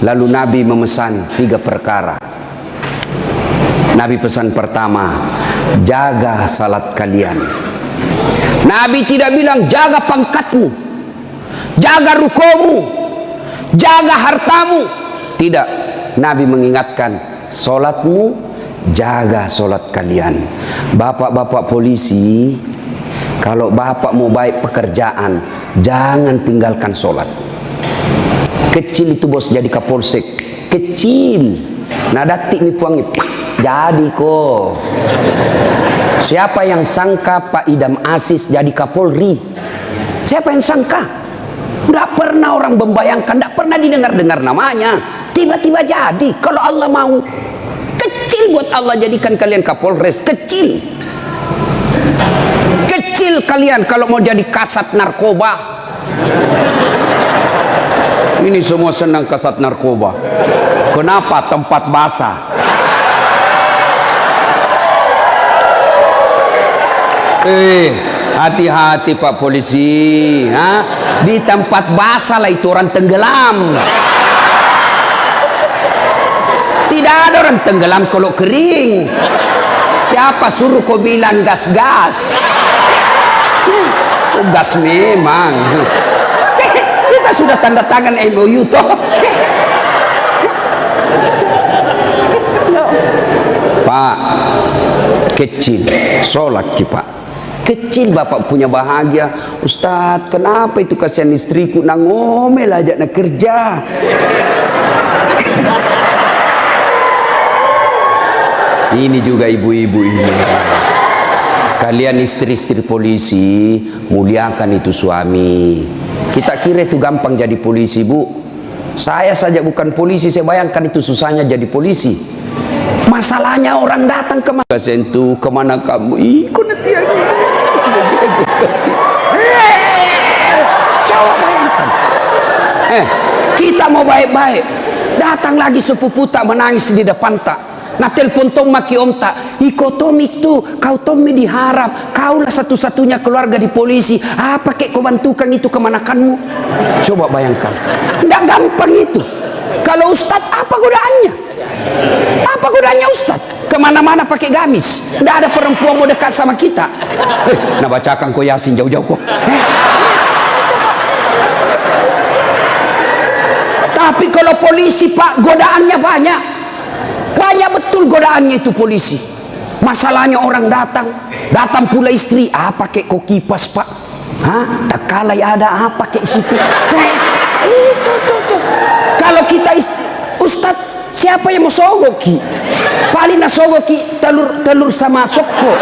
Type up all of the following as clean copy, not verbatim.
Lalu Nabi memesan 3 perkara. Nabi pesan pertama, jaga salat kalian. Nabi tidak bilang jaga pangkatmu, jaga rukomu, jaga hartamu. Tidak. Nabi mengingatkan, salatmu, jaga salat kalian. Bapak-bapak polisi, kalau bapak mau baik pekerjaan, jangan tinggalkan salat. Kecil itu bos jadi kapolsek, kecil. Nah datik ni puangi, jadi kok. Siapa yang sangka Pak Idam Aziz jadi Kapolri? Siapa yang sangka? Tidak pernah orang membayangkan, tidak pernah didengar-dengar namanya. Tiba-tiba jadi, kalau Allah mau. Kecil buat Allah jadikan kalian Kapolres, kecil. Kecil kalian kalau mau jadi kasat narkoba. Ini semua senang kasat narkoba. Kenapa? Tempat basah. Hati-hati Pak Polisi, di tempat basah lah itu orang tenggelam. Tidak ada orang tenggelam kalau kering. Siapa suruh kau bilang gas-gas? Gas memang. Kita sudah tanda tangan MOU toh. Pak, kecil, sholat ki Pak. Kecil bapak punya bahagia. Ustadz, kenapa itu kasihan istriku nang ngomel aja nak kerja. Ini juga ibu-ibu ini. Kalian istri-istri polisi, muliakan itu suami. Kita kira itu gampang jadi polisi, Bu. Saya saja bukan polisi, saya bayangkan itu susahnya jadi polisi. Masalahnya orang datang kemana? Sentuh, kemana kamu? Kok nanti coba bayangkan. Kita mau baik-baik, datang lagi sepupu tak menangis di depan tak. Nah telepon tom maki om tak, iko Tommy tu, kau Tommy diharap, kaulah satu-satunya keluarga di polisi. Apa kek kau bantukan itu kemanakanmu? Coba bayangkan, tidak gampang itu. Kalau Ustadz apa godaannya? Apa godaannya Ustadz? Kemana-mana pakai gamis, tidak ada perempuan mau dekat sama kita. Nah bacakan kau Yasin jauh-jauh kok. Tapi kalau polisi Pak, godaannya banyak. Banyak betul godaannya itu polisi. Masalahnya orang datang pula istri, pakai kok kipas Pak? Tak kalah ada apa kayak situ. Itu tuh. Kalau kita Ustadz, siapa yang mau sogoki? Paling nasogoki telur sama soko.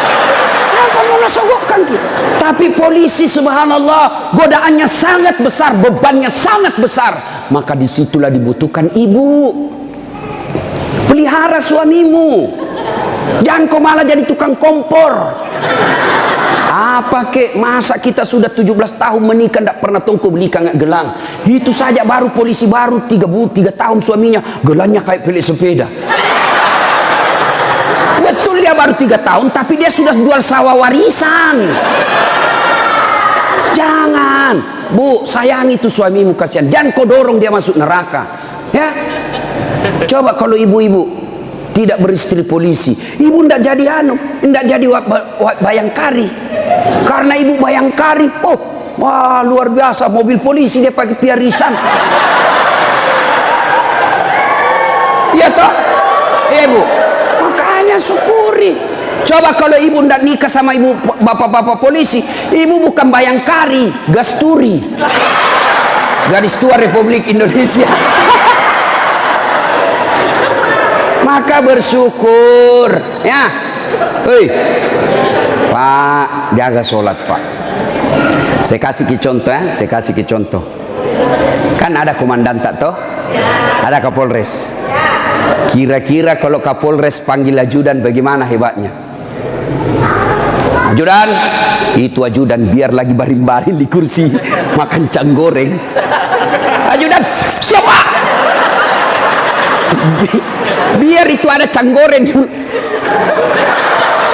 Apa mau nasogokkan ki? Tapi polisi subhanallah godaannya sangat besar, bebannya sangat besar. Maka disitulah dibutuhkan ibu. Pelihara suamimu. Jangan kau malah jadi tukang kompor. Apa kek, masa kita sudah 17 tahun menikah tidak pernah tongko beli kagak gelang. Itu saja baru polisi baru 3 tahun suaminya gelangnya kayak pelik sepeda. Betul dia baru 3 tahun tapi dia sudah jual sawah warisan. Jangan Bu, sayangi itu suamimu, kasihan. Jangan kau dorong dia masuk neraka. Ya, coba kalau ibu-ibu tidak beristri polisi, ibu tidak jadi tidak jadi bayangkari. Karena ibu bayangkari, wah luar biasa, mobil polisi dia pakai piarisan. Iya toh? Iya Bu. Makanya syukuri. Coba kalau ibu tidak nikah sama ibu bapak-bapak polisi, ibu bukan bayangkari, gasturi. Garis Tua Republik Indonesia. Maka bersyukur ya. Pak, jaga sholat Pak. Saya kasih contoh ya, saya kasih contoh. Kan ada komandan tak toh? Ada Kapolres. Kira-kira kalau Kapolres panggil ajudan bagaimana hebatnya? Ajudan, itu ajudan biar lagi baring-baring di kursi makan cang goreng. Ajudan, siapa? Biar itu ada cang goreng.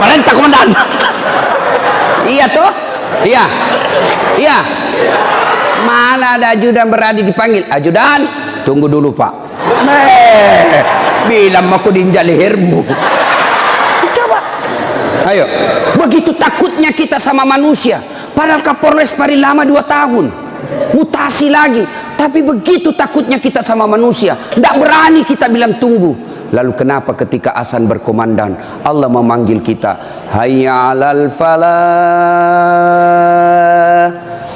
Perintah komandan. Iya toh? Iya. Mana ada ajudan berani dipanggil? Ajudan, tunggu dulu Pak. Bilang aku diinjak lehermu. Coba. Ayo. Begitu takutnya kita sama manusia. Padahal Kapolres paling lama 2 tahun. Mutasi lagi. Tapi begitu takutnya kita sama manusia. Tidak berani kita bilang tunggu. Lalu kenapa ketika azan berkomandan Allah memanggil kita, hayya 'alal falah.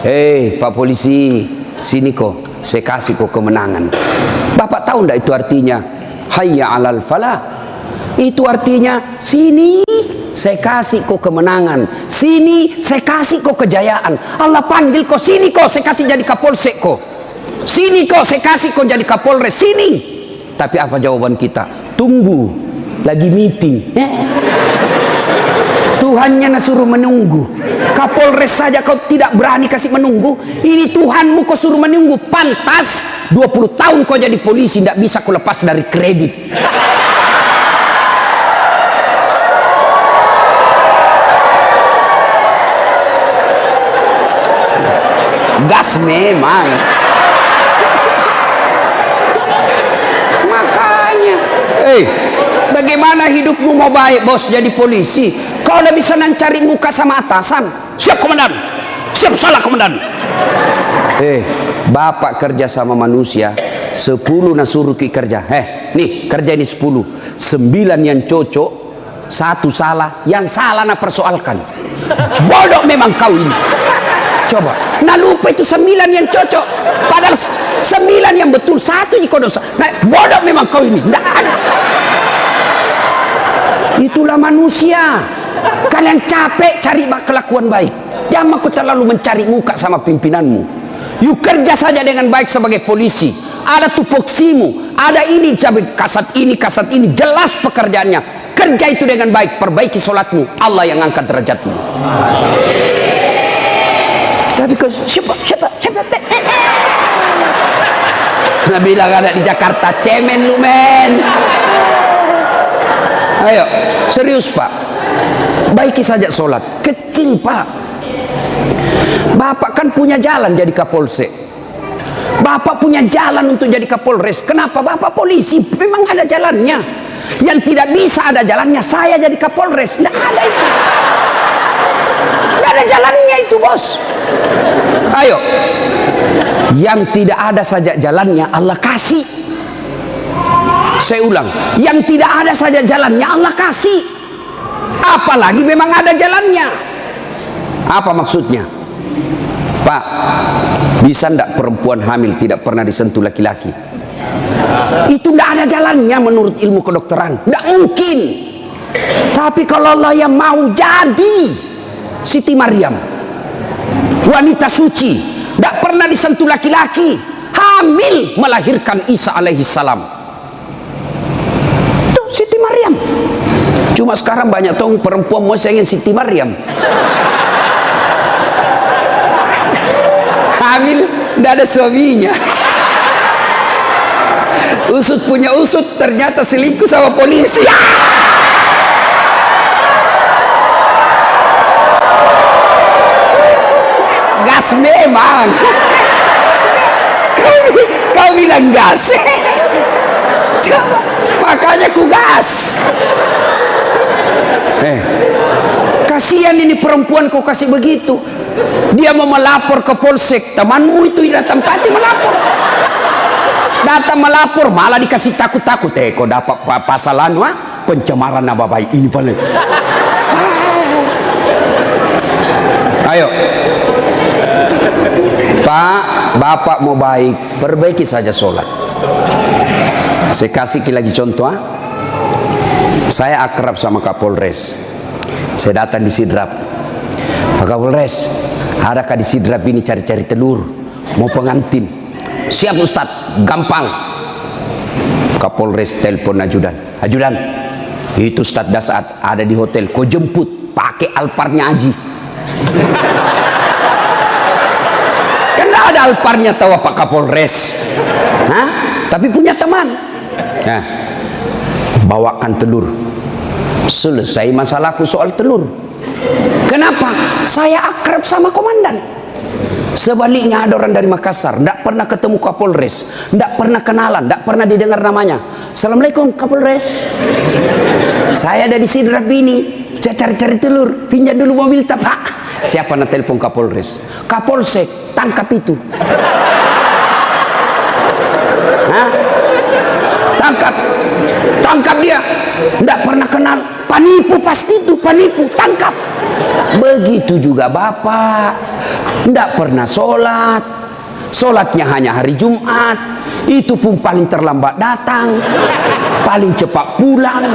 Hei Pak Polisi, sini kok, saya kasih kok kemenangan. Bapak tahu enggak itu artinya hayya 'alal falah? Itu artinya sini saya kasih kok kemenangan, sini saya kasih kok kejayaan. Allah panggil kok, sini kok saya kasih jadi Kapolsek kok, sini kok saya kasih kok jadi Kapolres, sini. Tapi apa jawaban kita? Tunggu, lagi meeting. Tuhannya suruh menunggu. Kapolres saja kau tidak berani kasih menunggu. Ini Tuhanmu kau suruh menunggu. Pantas 20 tahun kau jadi polisi, tidak bisa kau lepas dari kredit. Gas memang. Bagaimana hidupmu mau baik bos jadi polisi? Kau udah bisa cari muka sama atasan. Siap komandan. Siap salah komandan. Bapak kerja sama manusia 10 suruh ki kerja. Nih kerja ini 10, 9 yang cocok, 1 salah. Yang salah persoalkan. Bodoh memang kau ini. Coba, lupa itu 9 yang cocok. Padahal 9 yang betul, 1 jika dosa. Bodoh memang kau ini. Nggak ada. Itulah manusia. Kalian capek cari kelakuan baik. Jangan kau terlalu mencari muka sama pimpinanmu. You kerja saja dengan baik sebagai polisi. Ada tupoksimu, ada ini kasat ini, jelas pekerjaannya. Kerja itu dengan baik, perbaiki sholatmu. Allah yang angkat derajatmu. Tapi kau siapa? Nah bilang ada di Jakarta, cemen lu men. Ayo, serius Pak. Baiki saja sholat. Kecil Pak. Bapak kan punya jalan jadi Kapolsek. Bapak punya jalan untuk jadi Kapolres. Kenapa? Bapak polisi, memang ada jalannya. Yang tidak bisa ada jalannya, saya jadi Kapolres. Tidak ada itu. Tidak ada jalannya itu bos. Ayo. Yang tidak ada saja jalannya Allah kasih. Saya ulang, yang tidak ada saja jalannya Allah kasih. Apalagi memang ada jalannya. Apa maksudnya? Pak, bisa ndak perempuan hamil tidak pernah disentuh laki-laki? Itu ndak ada jalannya menurut ilmu kedokteran. Ndak mungkin. Tapi kalau Allah yang mau jadi Siti Maryam, wanita suci, ndak pernah disentuh laki-laki, hamil melahirkan Isa alaihi salam. Siti Maryam. Cuma sekarang banyak tahu perempuan mau ingin Siti Maryam. Hamil tidak ada suaminya. Usut punya usut, ternyata selingkuh sama polisi. Gas memang. Kau bilang gas. Makanya ku gas. Kasihan ini perempuan kau kasih begitu. Dia mau melapor ke polsek. Temanmu itu datang pati melapor. Datang melapor malah dikasih takut-takut. Kau dapat pasal pencemaran nama baik ini paling. Ayo. Pak, Bapak mau baik, perbaiki saja sholat. Saya kasih lagi contoh. Saya akrab sama Kapolres. Saya datang di Sidrap. Pak Kapolres, adakah di Sidrap ini cari-cari telur? Mau pengantin? Siap Ustadz, gampang. Kapolres telepon ajudan. Ajudan, itu Ustadz Dasat ada di hotel. Kau jemput pakai Alparnya Aji. Karena ada Alparnya tahu Pak Kapolres. Tapi punya teman. Nah, bawakan telur. Selesai masalahku soal telur. Kenapa? Saya akrab sama komandan. Sebaliknya ada orang dari Makassar, tidak pernah ketemu Kapolres, tidak pernah kenalan, tidak pernah didengar namanya. Assalamualaikum Kapolres, saya ada di Sidrap ini, saya cari-cari telur, pinjam dulu mobil tak Pak. Siapa nak telepon Kapolres? Kapolsek, tangkap itu. Hah? Tangkap dia, tidak pernah kenal, penipu pasti itu, penipu, tangkap. Begitu juga Bapak, tidak pernah sholat, sholatnya hanya hari Jumat, itu pun paling terlambat datang, paling cepat pulang.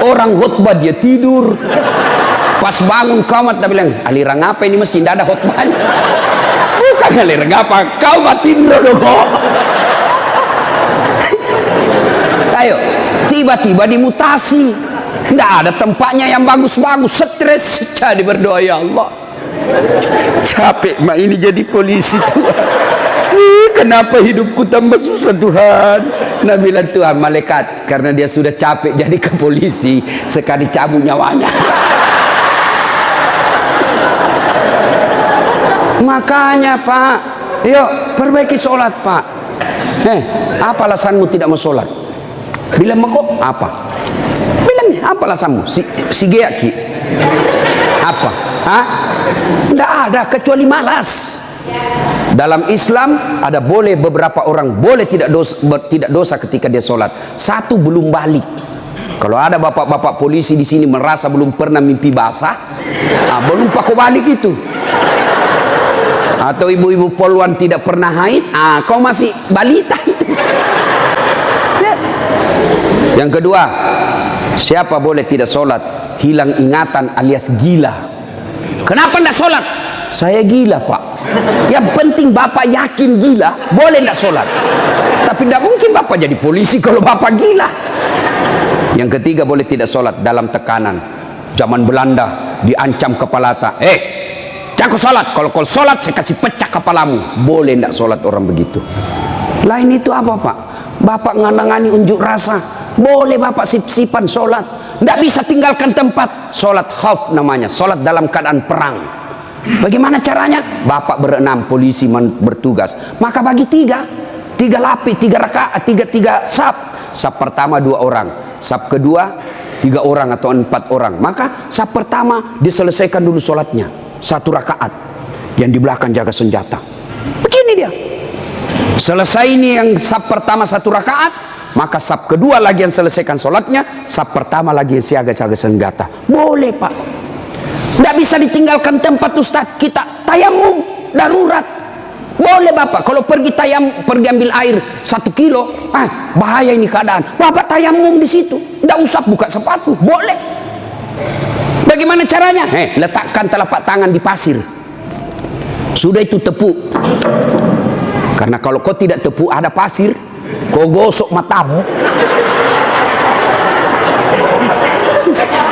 Orang khutbah dia tidur, pas bangun kamat dia bilang, aliran apa ini, mesti tidak ada khutbahnya. Bukan aliran apa, kau mati dong. Ayo, tiba-tiba dimutasi, tidak ada tempatnya yang bagus-bagus, stres. Jadi berdoa, ya Allah, capek mak ini jadi polisi Tuhan. Kenapa hidupku tambah susah Tuhan? Nah bilang Tuhan, malaikat, karena dia sudah capek jadi ke polisi, sekali cabut nyawanya. Makanya Pak, yuk perbaiki sholat Pak. Apa alasanmu tidak mau sholat? Bilang kok apa? Bilangnya apa alasanmu? Si geaki. Apa? Hah? Tidak ada kecuali malas. Dalam Islam ada boleh beberapa orang boleh tidak dosa ketika dia sholat. Satu, belum balik. Kalau ada bapak-bapak polisi di sini merasa belum pernah mimpi basah, belum pakai balik itu. Atau ibu-ibu poluan tidak pernah haid, kau masih balita itu. Yang kedua, siapa boleh tidak sholat? Hilang ingatan alias gila. Kenapa tidak sholat? Saya gila Pak. Yang penting Bapak yakin gila, boleh tidak sholat. Tapi tidak mungkin Bapak jadi polisi kalau Bapak gila. Yang ketiga, boleh tidak sholat dalam tekanan. Zaman Belanda diancam kepala tak. Jangan kau sholat. Kalau kau sholat saya kasih pecah kepalamu. Boleh tidak sholat orang begitu. Lain itu apa Pak? Bapak nganangani unjuk rasa, boleh Bapak sip-sipan sholat. Tidak bisa tinggalkan tempat. Sholat khauf namanya, sholat dalam keadaan perang. Bagaimana caranya? Bapak berenam, polisi bertugas, maka bagi tiga lapis, tiga rakaat, tiga saf. Saf pertama 2 orang, saf kedua 3 orang atau 4 orang. Maka saf pertama diselesaikan dulu sholatnya 1 rakaat, yang di belakang jaga senjata. Begini dia. Selesai ini yang saf pertama 1 rakaat, maka saf kedua lagi yang selesaikan sholatnya, saf pertama lagi yang siaga-siaga senjata. Boleh Pak. Tidak bisa ditinggalkan tempat Ustaz. Kita tayamum darurat. Boleh Bapak. Kalau pergi ambil air 1 kilo, bahaya ini keadaan. Bapak tayamum di situ. Tidak usah buka sepatu. Boleh. Bagaimana caranya? Letakkan telapak tangan di pasir. Sudah itu tepuk. Karena kalau kau tidak tepuk ada pasir, kau gosok matamu.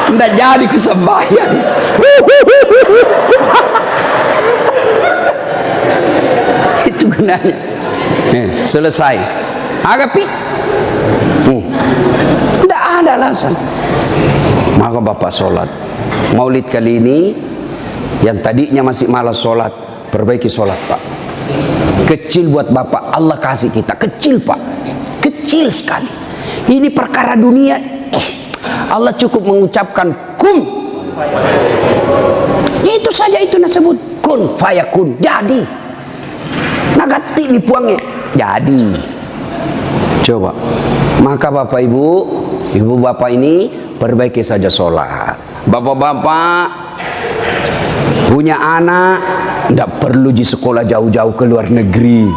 Tidak jadi kesembahyang. Itu gunanya. Selesai. Agapi. Tidak ada alasan. Maka Bapak sholat. Maulid kali ini, yang tadinya masih malas sholat, perbaiki sholat Pak. Kecil buat Bapak, Allah kasih kita. Kecil Pak. Kecil sekali. Ini perkara dunia. Allah cukup mengucapkan kun. Itu saja itu disebut kun fayakun. Jadi. Nagati lipuangnya. Jadi. Coba. Maka Bapak Ibu Bapak ini perbaiki saja sholat. Bapak-bapak punya anak, tidak perlu di sekolah jauh-jauh ke luar negeri.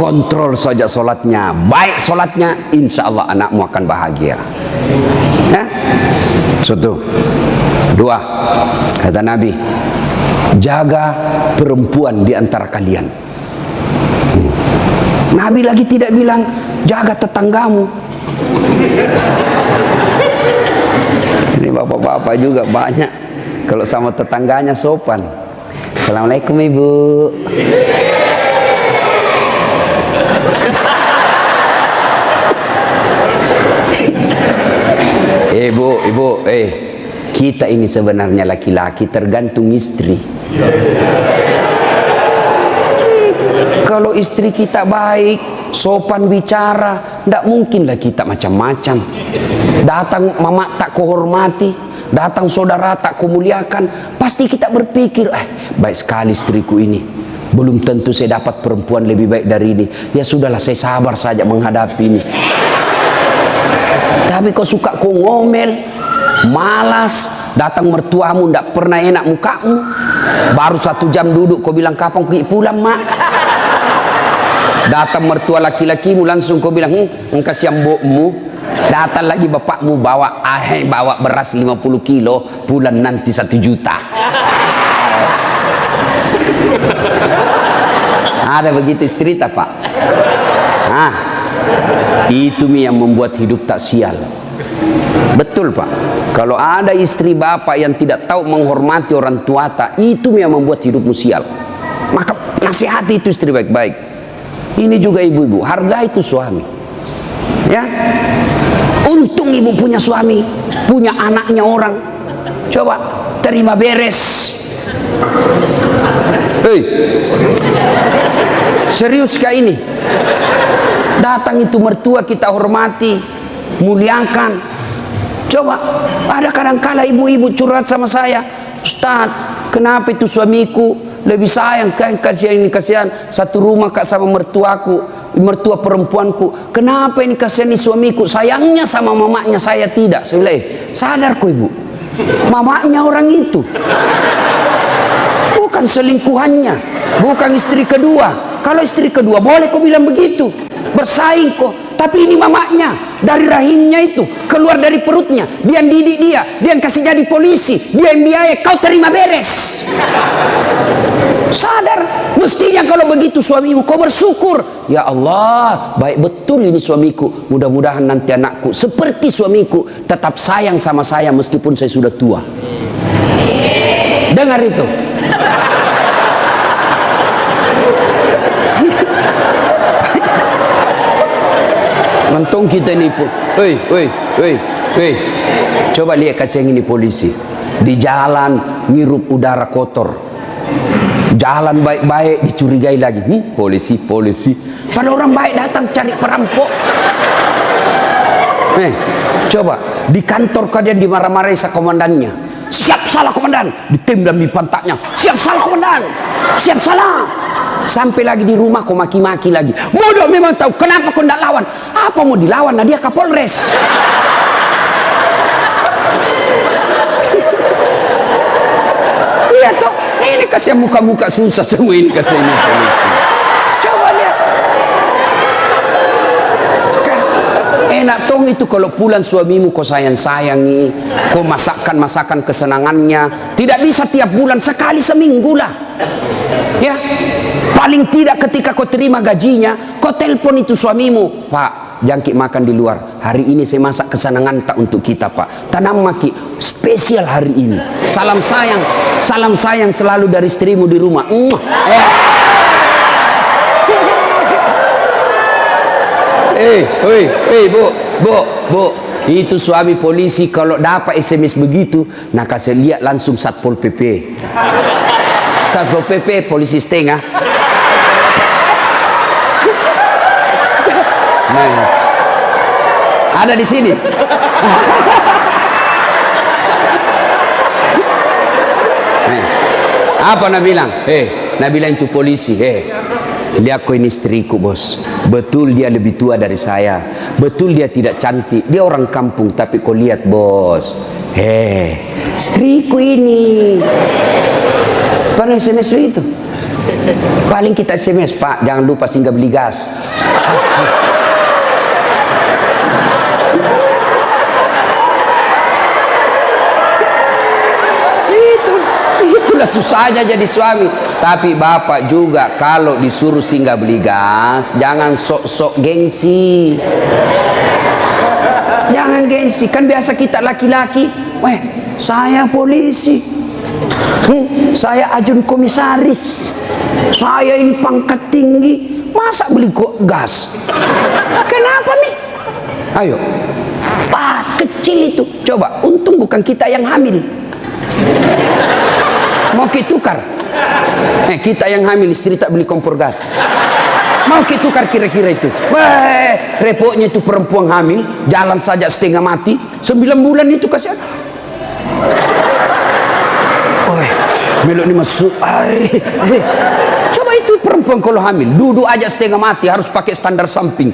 Kontrol saja sholatnya. Baik sholatnya, insya Allah anakmu akan bahagia. Ya? 1, 2, kata Nabi, jaga perempuan di antara kalian. Nabi lagi tidak bilang jaga tetanggamu. Ini bapak-bapak juga banyak kalau sama tetangganya sopan. Assalamualaikum Ibu. Ibu, kita ini sebenarnya laki-laki tergantung istri. Kalau istri kita baik, sopan bicara, tidak mungkinlah kita macam-macam. Datang mama tak kuhormati, datang saudara tak kumuliakan, pasti kita berpikir, baik sekali istriku ini, belum tentu saya dapat perempuan lebih baik dari ini. Ya sudahlah, saya sabar saja menghadapi ini. Tapi kau suka kau ngomel, malas, datang mertuamu tidak pernah enak mukamu, baru 1 jam duduk kau bilang kapan pergi pulang mak. Datang mertua laki-lakimu langsung kau bilang kasihan mbokmu. Datang lagi bapakmu bawa beras 50 kilo, pulang nanti 1 juta. Ada begitu istri tak pak? Itu yang membuat hidup tak sial. Betul pak. Kalau ada istri bapak yang tidak tahu menghormati orang tua tak, itu yang membuat hidupmu sial. Maka nasihati itu istri baik-baik. Ini juga ibu-ibu, hargai itu suami. Ya, untung ibu punya suami, punya anaknya orang. Coba terima beres. Hei, serius kah ini? Datang itu mertua kita hormati, muliakan. Coba, ada kadang-kala ibu-ibu curhat sama saya, Ustaz, kenapa itu suamiku lebih sayang, kan kasihan satu rumah kak sama mertuaku, mertua perempuanku. Kenapa ini kasihan suamiku, sayangnya sama mamanya saya tidak. Saya bilang, sadar kok ibu, mamanya orang itu, bukan selingkuhannya, bukan istri kedua. Kalau istri kedua boleh kau bilang begitu, bersaing kok. Tapi ini mamanya, dari rahimnya itu, keluar dari perutnya, dia yang didik dia yang kasih jadi polisi, dia yang biaya, kau terima beres. Sadar, mestinya kalau begitu suamimu, kau bersyukur. Ya Allah, baik betul ini suamiku. Mudah-mudahan nanti anakku seperti suamiku, tetap sayang sama saya meskipun saya sudah tua. Dengar itu. Mentong kita ini pun, hei, coba lihat kasih yang ini polisi di jalan ngirup udara kotor, jalan baik-baik dicurigai lagi, polisi. Pada orang baik datang cari perampok. Coba di kantor kalian dimarah-marahi sa komandannya, siap salah komandan, ditendang di pantatnya, siap salah komandan, siap salah. Sampai lagi di rumah kau maki-maki lagi. Bodoh memang tahu, kenapa kau tidak lawan? Apa mau dilawan? Nah dia Kapolres. Lihat tuh, ini kasih muka-muka susah semua ini kasih ini polisi. Coba lihat. Enak tong itu kalau pulang suamimu kau sayang-sayangi, kau masakan kesenangannya. Tidak bisa tiap bulan, sekali seminggu lah. Ya, paling tidak ketika kau terima gajinya, kau telepon itu suamimu, Pak, jangkit makan di luar. Hari ini saya masak kesenangan tak untuk kita, Pak. Tanam maki spesial hari ini. Salam sayang selalu dari istrimu di rumah. Bu, itu suami polisi kalau dapat SMS begitu, nah kasih lihat langsung Satpol PP. Satpol PP polisi setengah. Nah, ada di sini. Apa nak bilang? Nak bilang itu polisi. Lihat kau ini istriku bos, betul dia lebih tua dari saya, betul dia tidak cantik, dia orang kampung, tapi kau lihat bos, istriku ini. Pernah SMS itu? Paling kita SMS, Pak, jangan lupa singgah beli gas. Itulah susahnya jadi suami. Tapi bapak juga kalau disuruh singgah beli gas, jangan sok-sok gengsi. Jangan gengsi, kan biasa kita laki-laki, saya polisi, saya ajun komisaris, saya ini pangkat tinggi, masa beli gas? Kenapa nih? Ayo, Pak, kecil itu. Coba, untung bukan kita yang hamil. Mau kita tukar? Kita yang hamil, istri tak beli kompor gas. Mau kita tukar kira-kira itu. Repotnya itu perempuan hamil, jalan saja setengah mati, 9 bulan itu kasihan. Melok ni masuk. Coba itu perempuan kalau hamil, duduk aja setengah mati, harus pakai standar samping.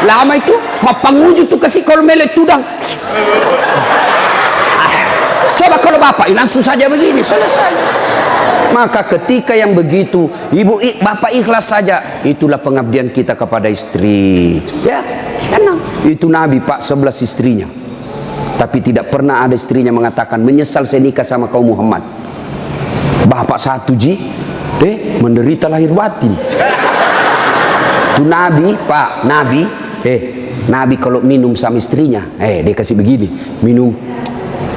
Lama itu, mapanguju tuh kasih kalau melok tudang. Coba kalau bapak, langsung saja begini, selesai. Maka ketika yang begitu, bapak ikhlas saja, itulah pengabdian kita kepada istri. Ya, tenang. Itu Nabi Pak 11 istrinya. Tapi tidak pernah ada istrinya mengatakan menyesal saya nikah sama kau Muhammad. Bapak satu menderita lahir batin. Itu Nabi Pak, Nabi kalau minum sama istrinya, dia kasih begini, minum,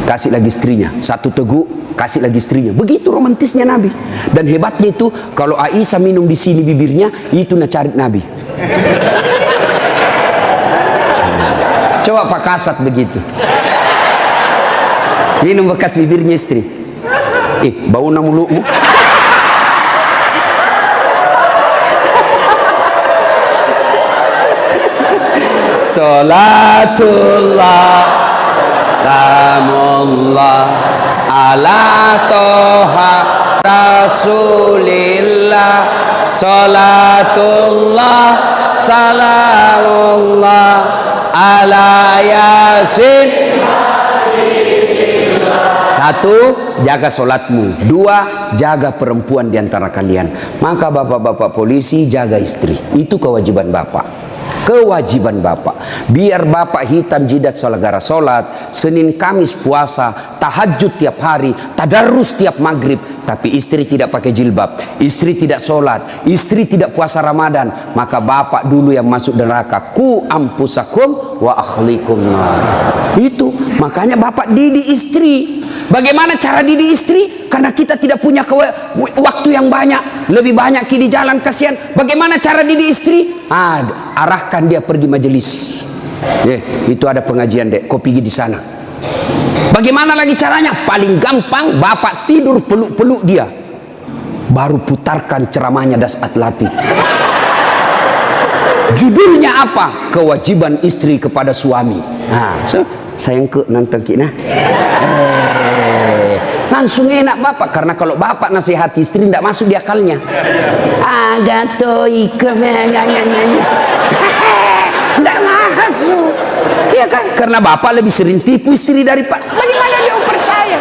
kasih lagi istrinya, satu teguk, kasih lagi istrinya. Begitu romantisnya Nabi. Dan hebatnya itu kalau Aisyah minum di sini bibirnya, itu nacarit Nabi. Coba Pak Kasat begitu. Minum bekas bibirnya istri. Bau na mulutmu. Salatullah Salamullah ala toha Rasulillah. Salatullah Salamullah ala Yasin. Satu, jaga solatmu. Dua, jaga perempuan di antara kalian. Maka bapak-bapak polisi jaga istri. Itu kewajiban bapak. Kewajiban bapak. Biar bapak hitam jidat gara solat, Senin Kamis puasa, tahajud tiap hari, tadarus tiap maghrib, tapi istri tidak pakai jilbab, istri tidak solat, istri tidak puasa Ramadan, maka bapak dulu yang masuk neraka. Ku ampusakum wa akhlikum nar. Itu makanya bapak didik istri. Bagaimana cara didik istri? Karena kita tidak punya waktu yang banyak, lebih banyak di jalan, kasihan. Bagaimana cara didik istri? Arahkan dia pergi majelis. Itu ada pengajian dek, kau pergi di sana. Bagaimana lagi caranya? Paling gampang, bapak tidur peluk-peluk dia, baru putarkan ceramahnya Dasat Latif. Judulnya apa? Kewajiban istri kepada suami. Sayang ke nonton kita. Langsung enak bapak, karena kalau bapak nasihati istri tidak masuk di akalnya. Tidak masuk. Iya kan? Karena bapak lebih sering tipu istri daripada. Bagaimana dia percaya?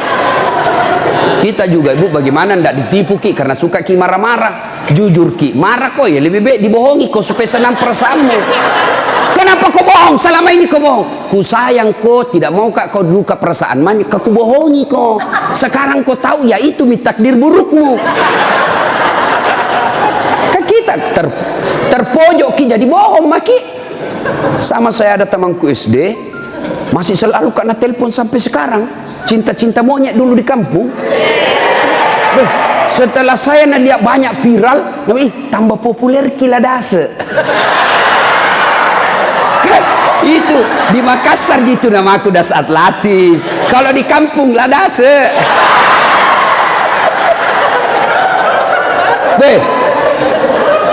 Kita juga ibu, bagaimana tidak ditipu Ki? Karena suka Ki marah-marah. Jujur Ki, marah kok ya lebih baik dibohongi kau supaya senang perasaanmu. Kenapa kau bohong? Selama ini kau bohong. Ku sayang kau, tidak mau kau luka perasaan man, kau bohongi kau. Sekarang kau tahu ya itu takdir burukmu. Kan kita terpojok Ki jadi bohong maki. Sama saya ada temanku SD, masih selalu kena telepon sampai sekarang. Cinta-cinta monyet dulu di kampung. Setelah saya lihat banyak viral, tambah populer Kila Dase. Itu di Makassar gitu nama aku Dasat Latif. Kalau di kampung Ladase.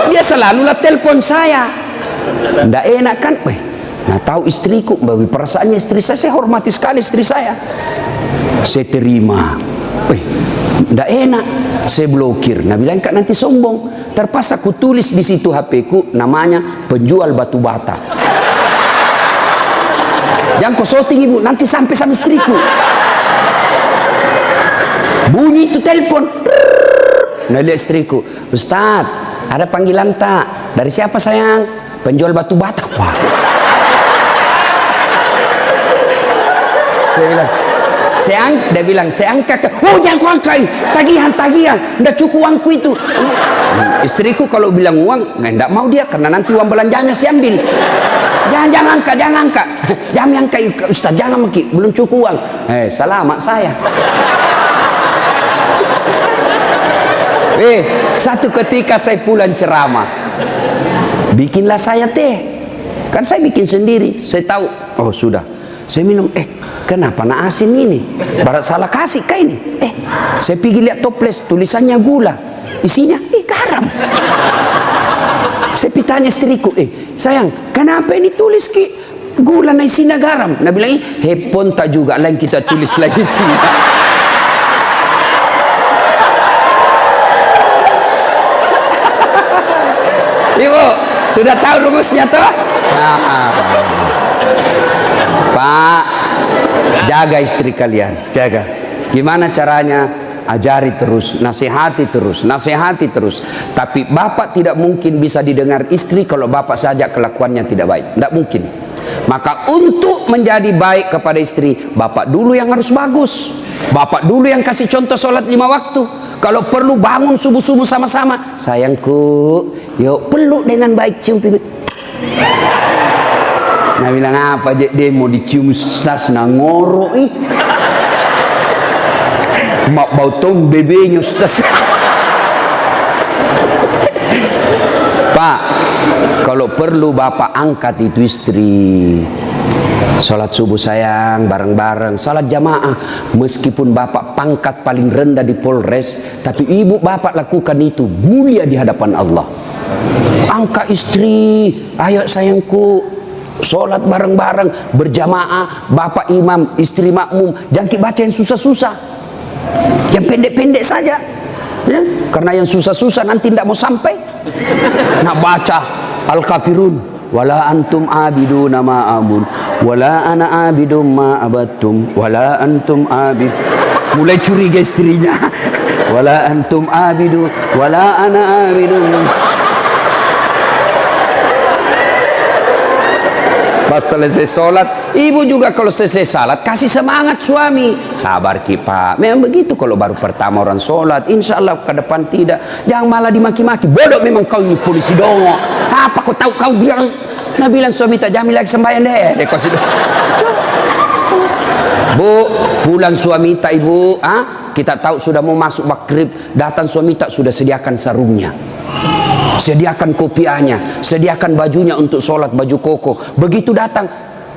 Dia selalu lah telepon saya. Nggak enak kan? Nah tahu istriku, bagi perasaannya istri saya hormati sekali istri saya. Saya terima. Nggak enak, saya blokir. Nah bilang kak nanti sombong. Terpaksa ku tulis di situ HP ku namanya penjual batu bata. Jangan kau shooting ibu, nanti sampai sama istriku. Bunyi itu telepon. Nah lihat istriku, Ustaz, ada panggilan tak? Dari siapa sayang? Penjual batu bata. Wah. Saya bilang, dia bilang, saya angkat. Oh jangan kau angkat, tagihan, ndak cukup uangku itu. Istriku kalau bilang uang, nggak mau dia, karena nanti uang belanjanya saya ambil. Jangan angkat. Jangan angkat Ustaz, jangan maki, belum cukup uang. Selamat saya. Satu ketika saya pulang ceramah, bikinlah saya teh. Kan saya bikin sendiri. Saya tahu, oh sudah. Saya minum, kenapa nak asin ini? Barat salah kasih kah ini? Saya pergi lihat toples, tulisannya gula, isinya garam. Saya tanya istriku, sayang, kenapa ini tulis gula na isinya garam? Nah bilang, hepon tak juga, lain kita tulis lagi sih. Ibu, sudah tahu rumusnya toh? Pak, jaga istri kalian, jaga. Gimana caranya? Ajari terus, nasihati terus, nasihati terus. Tapi bapak tidak mungkin bisa didengar istri kalau bapak saja kelakuannya tidak baik. Tidak mungkin. Maka untuk menjadi baik kepada istri, bapak dulu yang harus bagus. Bapak dulu yang kasih contoh sholat 5 waktu. Kalau perlu bangun subuh-subuh sama-sama. Sayangku, yuk peluk dengan baik, cium pipi. Nah bilang apa dia mau dicium stas ngoro mak bau tong bebenya stas. Pak, kalau perlu bapak angkat itu istri. Salat subuh sayang, bareng-bareng, salat jamaah. Meskipun bapak pangkat paling rendah di Polres, tapi ibu bapak lakukan itu mulia di hadapan Allah. Angkat istri, ayo sayangku, salat bareng-bareng, berjamaah, bapak imam, istri makmum. Jangan baca yang susah-susah, yang pendek-pendek saja. Ya? Karena yang susah-susah nanti tidak mau sampai. Nak baca Al-Kafirun, wala antum abiduna ma abun, wala ana abidum ma abattum, wala antum abid. Mulai curiga istrinya. Wala antum abidu, wala ana abidum. Pas selesai sholat, ibu juga kalau selesai sholat kasih semangat suami. Sabar ki pak, memang begitu kalau baru pertama orang sholat. Insya Allah ke depan tidak. Jangan malah dimaki-maki. Bodoh memang kau ini polisi dongo. Apa kau tahu kau bilang? Nah bilang suami tak jamin lagi sembahyang deh. Kau sudah. Bu, pulang suami tak ibu. Kita tahu sudah mau masuk maghrib. Datang suami tak sudah sediakan sarungnya. Sediakan kopiahnya, sediakan bajunya untuk sholat, baju koko. Begitu datang,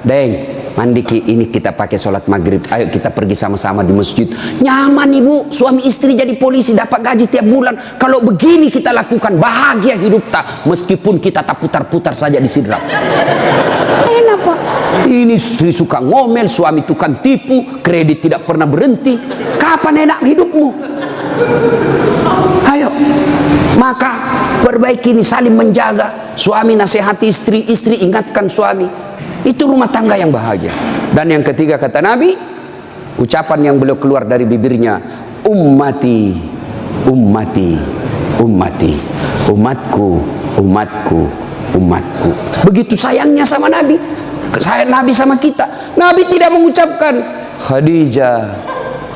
Deng, mandi ki, ini kita pakai sholat maghrib. Ayo kita pergi sama-sama di masjid. Nyaman ibu, suami istri jadi polisi, dapat gaji tiap bulan. Kalau begini kita lakukan, bahagia hidup tak. Meskipun kita tak putar-putar saja di sidrap. Enak pak. Ini istri suka ngomel, suami tukang tipu, kredit tidak pernah berhenti. Kapan enak hidupmu? Ayo, maka perbaiki ini, saling menjaga. Suami nasihati istri, istri ingatkan suami. Itu rumah tangga yang bahagia. Dan yang ketiga kata Nabi, ucapan yang beliau keluar dari bibirnya, ummati, ummati, ummati, umatku, umatku, umatku. Begitu sayangnya sama Nabi, sayang Nabi sama kita. Nabi tidak mengucapkan Khadijah,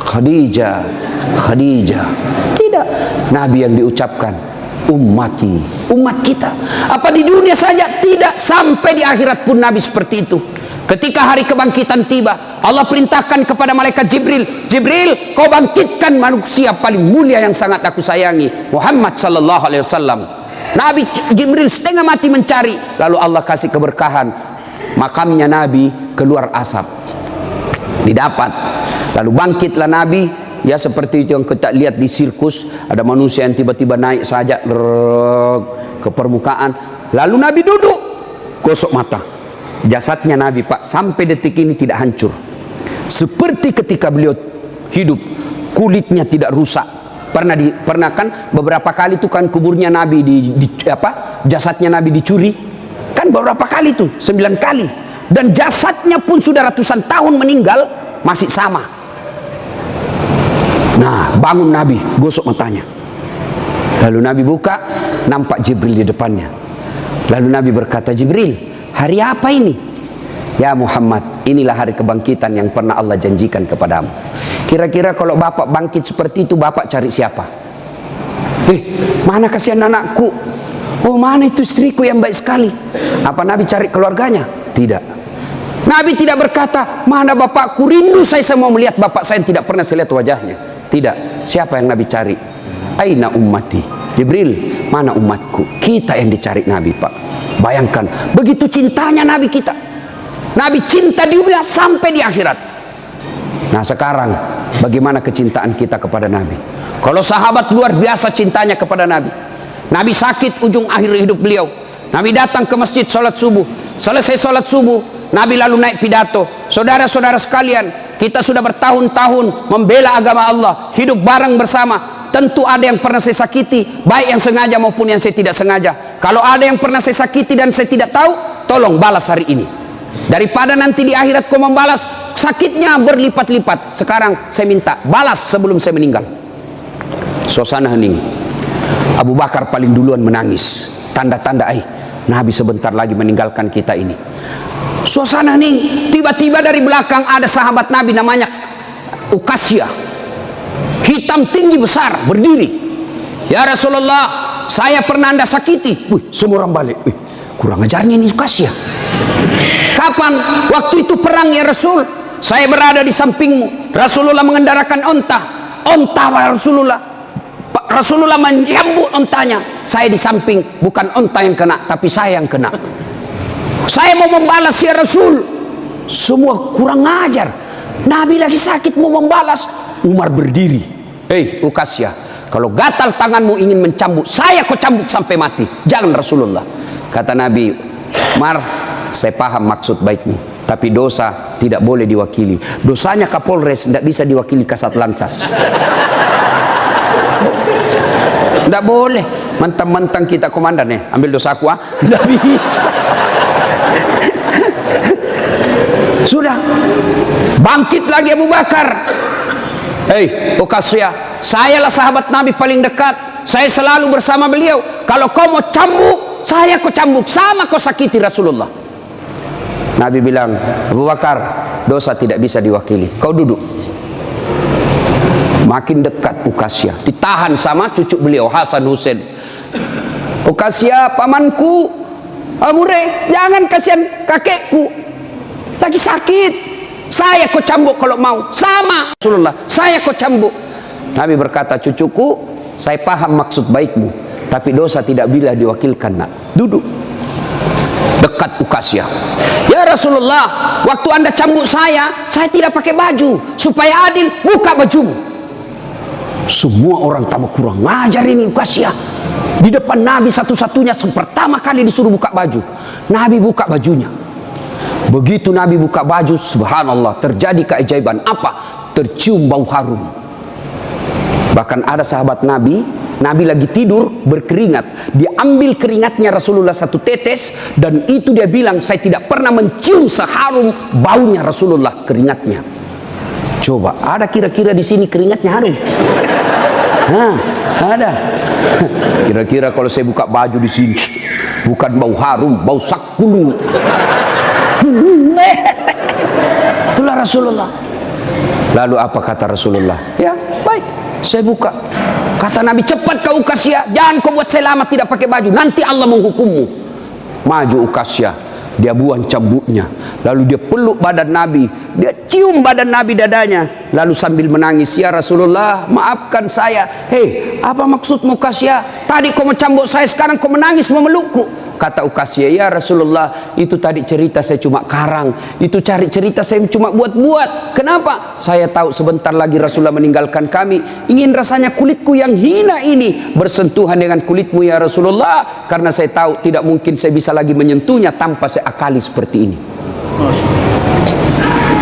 Khadijah, Khadijah. Tidak. Nabi yang diucapkan ummati, umat kita. Apa di dunia saja tidak, sampai di akhirat pun Nabi seperti itu. Ketika hari kebangkitan tiba, Allah perintahkan kepada malaikat Jibril, Jibril, kau bangkitkan manusia paling mulia yang sangat aku sayangi, Muhammad sallallahu alaihi wasallam. Nabi Jibril setengah mati mencari, lalu Allah kasih keberkahan. Makamnya Nabi keluar asap, didapat. Lalu bangkitlah Nabi. Ya seperti itu yang kita lihat di sirkus, ada manusia yang tiba-tiba naik saja ke permukaan. Lalu Nabi duduk, gosok mata. Jasadnya Nabi pak sampai detik ini tidak hancur. Seperti ketika beliau hidup, kulitnya tidak rusak. Pernah kan beberapa kali itu kan kuburnya Nabi jasadnya Nabi dicuri. Kan beberapa kali itu, 9 kali. Dan jasadnya pun sudah ratusan tahun meninggal masih sama. Nah, bangun Nabi, gosok matanya. Lalu Nabi buka, nampak Jibril di depannya. Lalu Nabi berkata, Jibril, hari apa ini? Ya Muhammad, inilah hari kebangkitan yang pernah Allah janjikan kepadamu. Kira-kira kalau bapak bangkit seperti itu, bapak cari siapa? Mana kasihan anakku? Oh, mana itu istriku yang baik sekali? Apa Nabi cari keluarganya? Tidak. Nabi tidak berkata, mana bapakku, rindu saya mau melihat bapak saya yang tidak pernah saya lihat wajahnya. Tidak. Siapa yang Nabi cari? Aina ummati. Jibril, mana umatku? Kita yang dicari Nabi pak. Bayangkan, begitu cintanya Nabi kita. Nabi cinta di dunia sampai di akhirat. Nah sekarang bagaimana kecintaan kita kepada Nabi? Kalau sahabat luar biasa cintanya kepada Nabi. Nabi sakit ujung akhir hidup beliau. Nabi datang ke masjid sholat subuh. Selesai sholat subuh, Nabi lalu naik pidato. Saudara-saudara sekalian, kita sudah bertahun-tahun membela agama Allah, hidup bareng bersama. Tentu ada yang pernah saya sakiti, baik yang sengaja maupun yang saya tidak sengaja. Kalau ada yang pernah saya sakiti dan saya tidak tahu, tolong balas hari ini. Daripada nanti di akhirat kau membalas, sakitnya berlipat-lipat. Sekarang saya minta balas sebelum saya meninggal. Suasana hening. Abu Bakar paling duluan menangis. Tanda-tanda Nabi sebentar lagi meninggalkan kita ini. Suasana hening. Tiba-tiba dari belakang ada sahabat Nabi namanya Uqasyah, hitam tinggi besar, berdiri. Ya Rasulullah, saya pernah anda sakiti. Semua orang balik. Kurang ajarnya ini Uqasyah. Kapan? Waktu itu perang ya Rasul. Saya berada di sampingmu. Rasulullah mengendarakan onta Rasulullah. Rasulullah menjambut ontanya. Saya di samping, bukan onta yang kena, tapi saya yang kena. Saya mau membalas ya Rasul. Semua kurang ajar. Nabi lagi sakit mau membalas. Umar berdiri. Uqasyah, kalau gatal tanganmu ingin mencambuk, saya kau cambuk sampai mati. Jangan Rasulullah. Kata Nabi, Umar, saya paham maksud baikmu, tapi dosa tidak boleh diwakili. Dosanya Kapolres tidak bisa diwakili Kasat Lantas. Tidak boleh. Mentang-mentang kita komandan ambil dosa aku, tidak bisa. Sudah bangkit lagi Abu Bakar. Uqasyah, sayalah sahabat Nabi paling dekat. Saya selalu bersama beliau. Kalau kau mau cambuk, saya kau cambuk. Sama kau sakiti Rasulullah. Nabi bilang, Abu Bakar, dosa tidak bisa diwakili. Kau duduk. Makin dekat Uqasyah, ditahan sama cucu beliau Hasan Husain. Uqasyah, pamanku, Amure, jangan kasihan kakekku, lagi sakit. Saya kau cambuk kalau mau. Sama Rasulullah, saya kau cambuk. Nabi berkata, cucuku, saya paham maksud baikmu, tapi dosa tidak bila diwakilkan. Nak, duduk dekat Uqasyah. Ya Rasulullah, waktu anda cambuk saya tidak pakai baju. Supaya adil, buka bajumu. Semua orang tambah kurang ngajar ini Uqasyah. Di depan Nabi satu-satunya pertama kali disuruh buka baju. Nabi buka bajunya. Begitu Nabi buka baju, subhanallah, terjadi keajaiban. Apa? Tercium bau harum. Bahkan ada sahabat Nabi lagi tidur berkeringat. Dia ambil keringatnya Rasulullah satu tetes, dan itu dia bilang, saya tidak pernah mencium seharum baunya Rasulullah keringatnya. Coba, ada kira-kira di sini keringatnya harum? Ada. Kira-kira kalau saya buka baju di sini, bukan bau harum, bau sakulu. Itulah Rasulullah. Lalu apa kata Rasulullah? Ya, baik, saya buka. Kata Nabi, cepat kau Uqasyah, jangan kau buat saya lama tidak pakai baju, nanti Allah menghukummu. Maju Uqasyah, dia buang cambuknya, lalu dia peluk badan Nabi, dia cium badan Nabi dadanya, lalu sambil menangis, ya Rasulullah, maafkan saya. Apa maksudmu Uqasyah? Tadi kau mencambuk saya, sekarang kau menangis memelukku. Kata Uqasyah, ya Rasulullah, itu tadi cerita saya cuma karang, itu cari cerita saya cuma buat-buat. Kenapa? Saya tahu sebentar lagi Rasulullah meninggalkan kami, ingin rasanya kulitku yang hina ini bersentuhan dengan kulitmu ya Rasulullah, karena saya tahu tidak mungkin saya bisa lagi menyentuhnya tanpa saya akali seperti ini.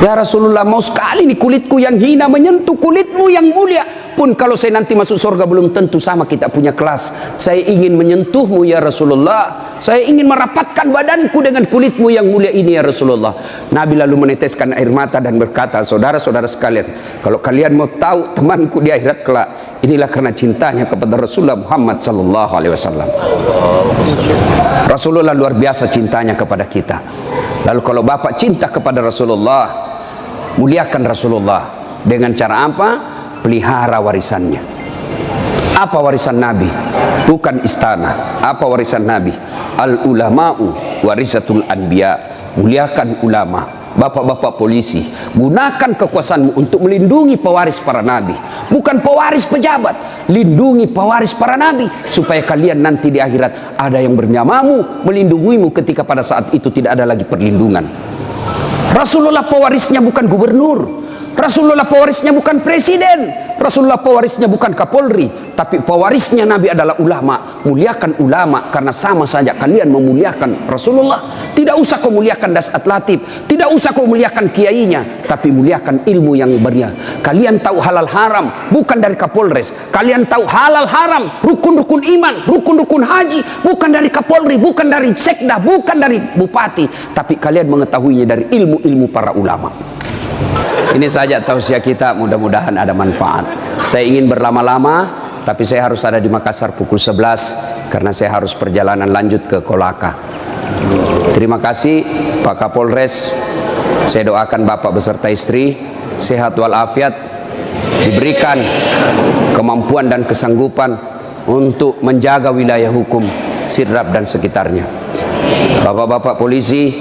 Ya Rasulullah, mau sekali nih kulitku yang hina menyentuh kulitmu yang mulia. Pun kalau saya nanti masuk surga belum tentu sama kita punya kelas. Saya ingin menyentuhmu ya Rasulullah. Saya ingin merapatkan badanku dengan kulitmu yang mulia ini ya Rasulullah. Nabi lalu meneteskan air mata dan berkata, saudara-saudara sekalian, kalau kalian mau tahu temanku di akhirat kelak, inilah karena cintanya kepada Rasulullah Muhammad sallallahu alaihi wasallam. Rasulullah luar biasa cintanya kepada kita. Lalu kalau bapak cinta kepada Rasulullah, muliakan Rasulullah dengan cara apa? Pelihara warisannya. Apa warisan Nabi? Bukan istana. Apa warisan Nabi? Al ulama'u warisatul anbiya. Muliakan ulama, bapak-bapak polisi, gunakan kekuasaanmu untuk melindungi pewaris para nabi, bukan pewaris pejabat. Lindungi pewaris para nabi supaya kalian nanti di akhirat ada yang bernyamamu melindungimu ketika pada saat itu tidak ada lagi perlindungan. Rasulullah pewarisnya bukan gubernur. Rasulullah pewarisnya bukan presiden, Rasulullah pewarisnya bukan Kapolri, tapi pewarisnya Nabi adalah ulama. Muliakan ulama, karena sama saja kalian memuliakan Rasulullah. Tidak usah kau muliakan Dasat Latif, tidak usah kau muliakan kiainya, tapi muliakan ilmu yang beria. Kalian tahu halal haram bukan dari Kapolres, kalian tahu halal haram, rukun-rukun iman, rukun-rukun haji bukan dari Kapolri, bukan dari sekda, bukan dari bupati, tapi kalian mengetahuinya dari ilmu-ilmu para ulama. Ini saja tausiah kita, mudah-mudahan ada manfaat. Saya ingin berlama-lama, tapi saya harus ada di Makassar pukul 11 karena saya harus perjalanan lanjut ke Kolaka. Terima kasih Pak Kapolres. Saya doakan Bapak beserta istri sehat walafiat, diberikan kemampuan dan kesanggupan untuk menjaga wilayah hukum Sidrap dan sekitarnya. Bapak-bapak polisi,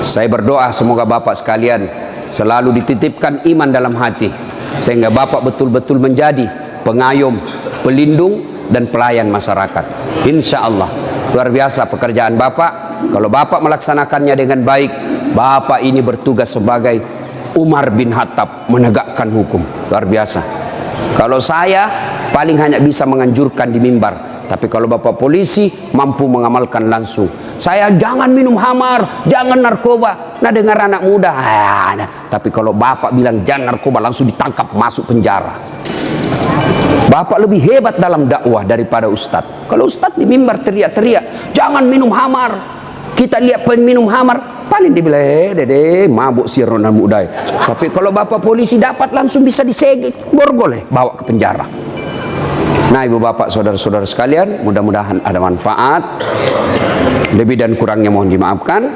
saya berdoa semoga Bapak sekalian selalu dititipkan iman dalam hati, sehingga Bapak betul-betul menjadi pengayom, pelindung, dan pelayan masyarakat. Insya Allah, luar biasa pekerjaan Bapak. Kalau Bapak melaksanakannya dengan baik, Bapak ini bertugas sebagai Umar bin Khattab, menegakkan hukum. Luar biasa. Kalau saya paling hanya bisa menganjurkan di mimbar, tapi kalau Bapak polisi mampu mengamalkan langsung. Saya jangan minum khamar, jangan narkoba. Nah, dengar anak muda, tapi kalau Bapak bilang jangan narkoba, langsung ditangkap, masuk penjara. Bapak lebih hebat dalam dakwah daripada ustadz. Kalau ustadz di mimbar teriak-teriak, jangan minum khamar. Kita lihat peminum khamar, paling dibilang, dede, mabuk sirron dan budaya. Tapi kalau Bapak polisi dapat langsung bisa disegit, borgol, bawa ke penjara. Nah, ibu bapak, saudara-saudara sekalian, mudah-mudahan ada manfaat. Lebih dan kurangnya mohon dimaafkan.